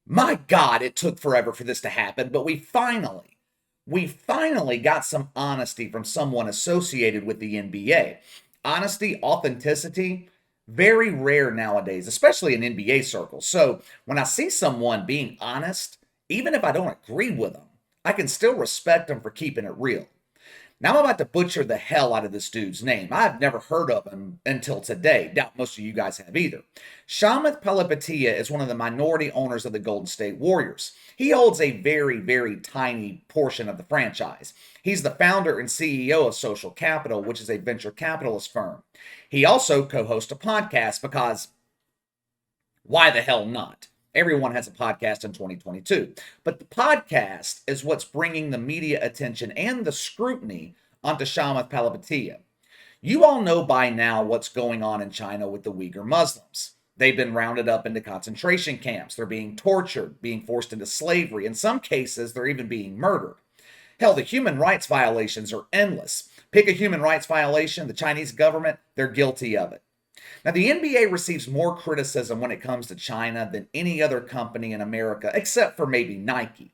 My God, it took forever for this to happen, but we finally got some honesty from someone associated with the NBA. Honesty, authenticity, very rare nowadays, especially in NBA circles. So when I see someone being honest, even if I don't agree with them, I can still respect them for keeping it real. Now I'm about to butcher the hell out of this dude's name. I've never heard of him until today. Doubt most of you guys have either. Chamath Palihapitiya is one of the minority owners of the Golden State Warriors. He holds a very, very tiny portion of the franchise. He's the founder and CEO of Social Capital, which is a venture capitalist firm. He also co-hosts a podcast because why the hell not? Everyone has a podcast in 2022. But the podcast is what's bringing the media attention and the scrutiny onto Chamath Palihapitiya. You all know by now what's going on in China with the Uyghur Muslims. They've been rounded up into concentration camps. They're being tortured, being forced into slavery. In some cases, they're even being murdered. Hell, the human rights violations are endless. Pick a human rights violation, the Chinese government, they're guilty of it. Now, the NBA receives more criticism when it comes to China than any other company in America, except for maybe Nike.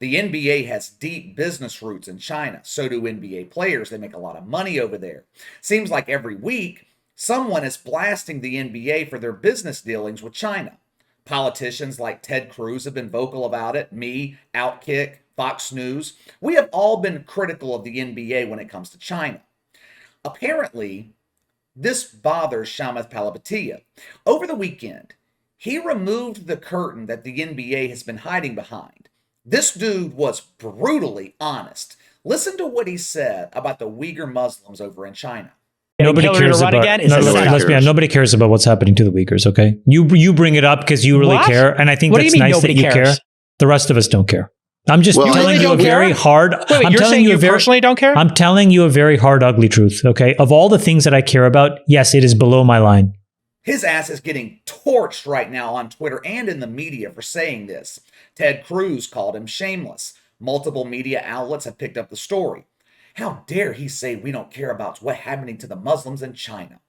The NBA has deep business roots in China. So do NBA players. They make a lot of money over there. Seems like every week, someone is blasting the NBA for their business dealings with China. Politicians like Ted Cruz have been vocal about it. Me, Outkick, Fox News. We have all been critical of the NBA when it comes to China. Apparently, this bothers Chamath Palihapitiya. Over the weekend, he removed the curtain that the NBA has been hiding behind. This dude was brutally honest. Listen to what he said about the Uyghur Muslims over in China. Nobody cares about. Nobody cares about what's happening to the Uyghurs. Okay, you bring it up because you really care, and I think that's nice that you care. The rest of us don't care. I'm just telling you a very hard. Wait, you're saying you personally don't care? I'm telling you a very hard, ugly truth. Okay, of all the things that I care about, yes, it is below my line. His ass is getting torched right now on Twitter and in the media for saying this. Ted Cruz called him shameless. Multiple media outlets have picked up the story. How dare he say we don't care about what's happening to the Muslims in China?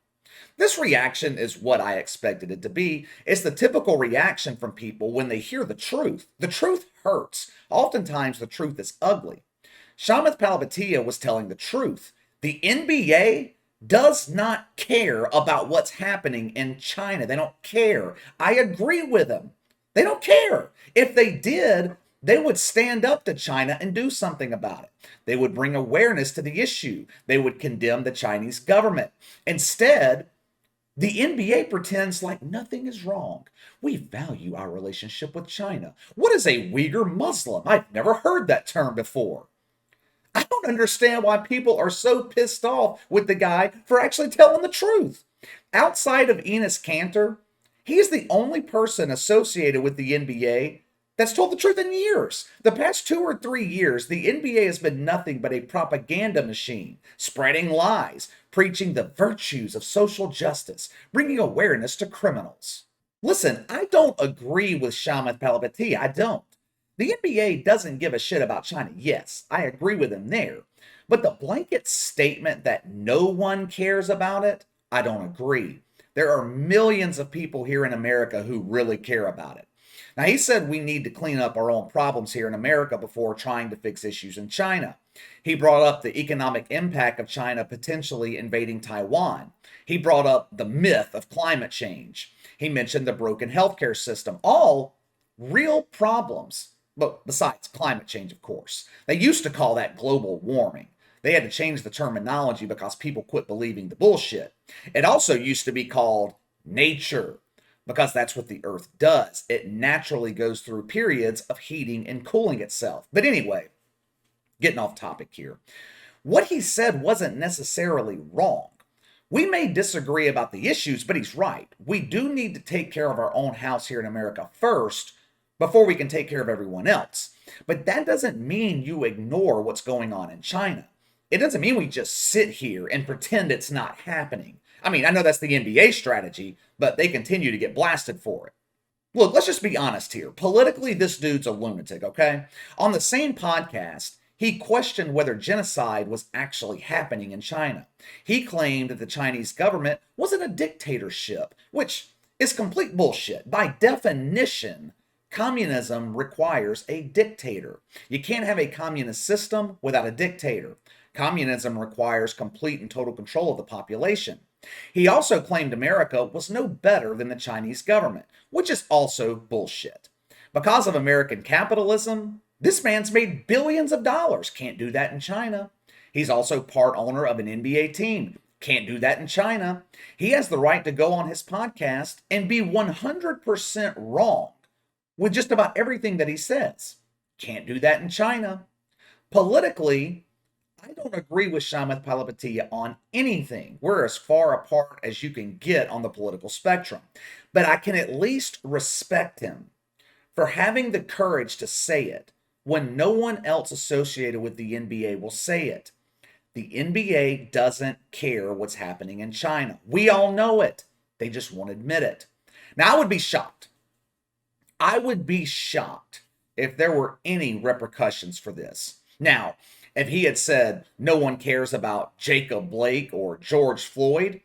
This reaction is what I expected it to be. It's the typical reaction from people when they hear the truth. The truth hurts. Oftentimes, the truth is ugly. Chamath Palihapitiya was telling the truth. The NBA does not care about what's happening in China. They don't care. I agree with him. They don't care. If they did, they would stand up to China and do something about it. They would bring awareness to the issue. They would condemn the Chinese government. Instead, the NBA pretends like nothing is wrong. We value our relationship with China. What is a Uyghur Muslim? I've never heard that term before. I don't understand why people are so pissed off with the guy for actually telling the truth. Outside of Enes Kanter, he's the only person associated with the NBA that's told the truth in years. The past 2 or 3 years, the NBA has been nothing but a propaganda machine, spreading lies, preaching the virtues of social justice, bringing awareness to criminals. Listen, I don't agree with Chamath Palihapitiya. I don't. The NBA doesn't give a shit about China. Yes, I agree with him there. But the blanket statement that no one cares about it, I don't agree. There are millions of people here in America who really care about it. Now, he said we need to clean up our own problems here in America before trying to fix issues in China. He brought up the economic impact of China potentially invading Taiwan. He brought up the myth of climate change. He mentioned the broken healthcare system, all real problems. But besides climate change, of course. They used to call that global warming. They had to change the terminology because people quit believing the bullshit. It also used to be called nature, because that's what the earth does. It naturally goes through periods of heating and cooling itself. But anyway, getting off topic here. What he said wasn't necessarily wrong. We may disagree about the issues, but he's right. We do need to take care of our own house here in America first before we can take care of everyone else. But that doesn't mean you ignore what's going on in China. It doesn't mean we just sit here and pretend it's not happening. I mean, I know that's the NBA strategy, but they continue to get blasted for it. Look, let's just be honest here. Politically, this dude's a lunatic, okay? On the same podcast, he questioned whether genocide was actually happening in China. He claimed that the Chinese government wasn't a dictatorship, which is complete bullshit. By definition, Communism requires a dictator. You can't have a communist system without a dictator. Communism requires complete and total control of the population. He also claimed America was no better than the Chinese government, which is also bullshit. Because of American capitalism, this man's made billions of dollars. Can't do that in China. He's also part owner of an NBA team. Can't do that in China. He has the right to go on his podcast and be 100% wrong with just about everything that he says. Can't do that in China. Politically, I don't agree with Chamath Palihapitiya on anything. We're as far apart as you can get on the political spectrum. But I can at least respect him for having the courage to say it when no one else associated with the NBA will say it. The NBA doesn't care what's happening in China. We all know it. They just won't admit it. Now, I would be shocked. I would be shocked if there were any repercussions for this. Now, if he had said no one cares about Jacob Blake or George Floyd,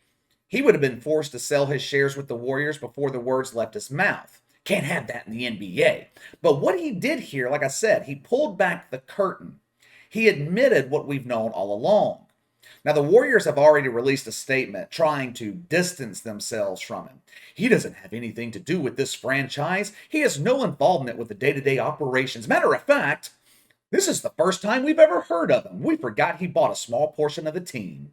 he would have been forced to sell his shares with the Warriors before the words left his mouth. Can't have that in the NBA. But what he did here, like I said, he pulled back the curtain. He admitted what we've known all along. Now, the Warriors have already released a statement trying to distance themselves from him. He doesn't have anything to do with this franchise. He has no involvement with the day-to-day operations. Matter of fact, this is the first time we've ever heard of him. We forgot he bought a small portion of the team.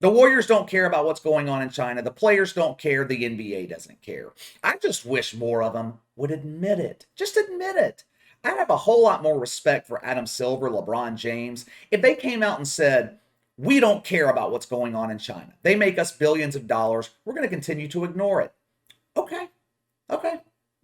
The Warriors don't care about what's going on in China. The players don't care. The NBA doesn't care. I just wish more of them would admit it. Just admit it. I'd have a whole lot more respect for Adam Silver, LeBron James, if they came out and said, we don't care about what's going on in China. They make us billions of dollars. We're going to continue to ignore it. Okay,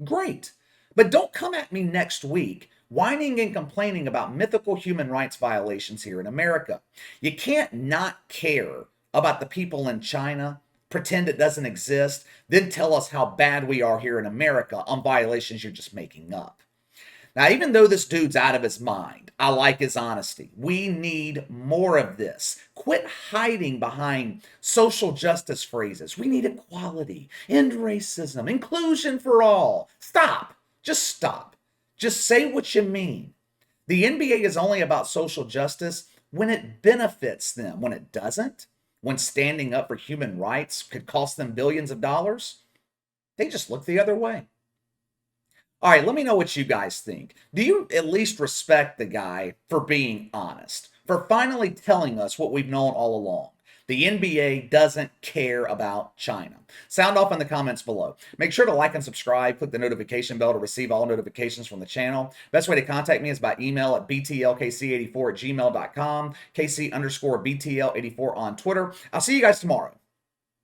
great. But don't come at me next week whining and complaining about mythical human rights violations here in America. You can't not care about the people in China, pretend it doesn't exist, then tell us how bad we are here in America on violations you're just making up. Now, even though this dude's out of his mind, I like his honesty. We need more of this. Quit hiding behind social justice phrases. We need equality, end racism, inclusion for all. Stop. Just stop. Just say what you mean. The NBA is only about social justice when it benefits them. When it doesn't, when standing up for human rights could cost them billions of dollars, they just look the other way. All right, let me know what you guys think. Do you at least respect the guy for being honest, for finally telling us what we've known all along? The NBA doesn't care about China. Sound off in the comments below. Make sure to like and subscribe. Click the notification bell to receive all notifications from the channel. Best way to contact me is by email at btlkc84@gmail.com, KC_BTL84 on Twitter. I'll see you guys tomorrow.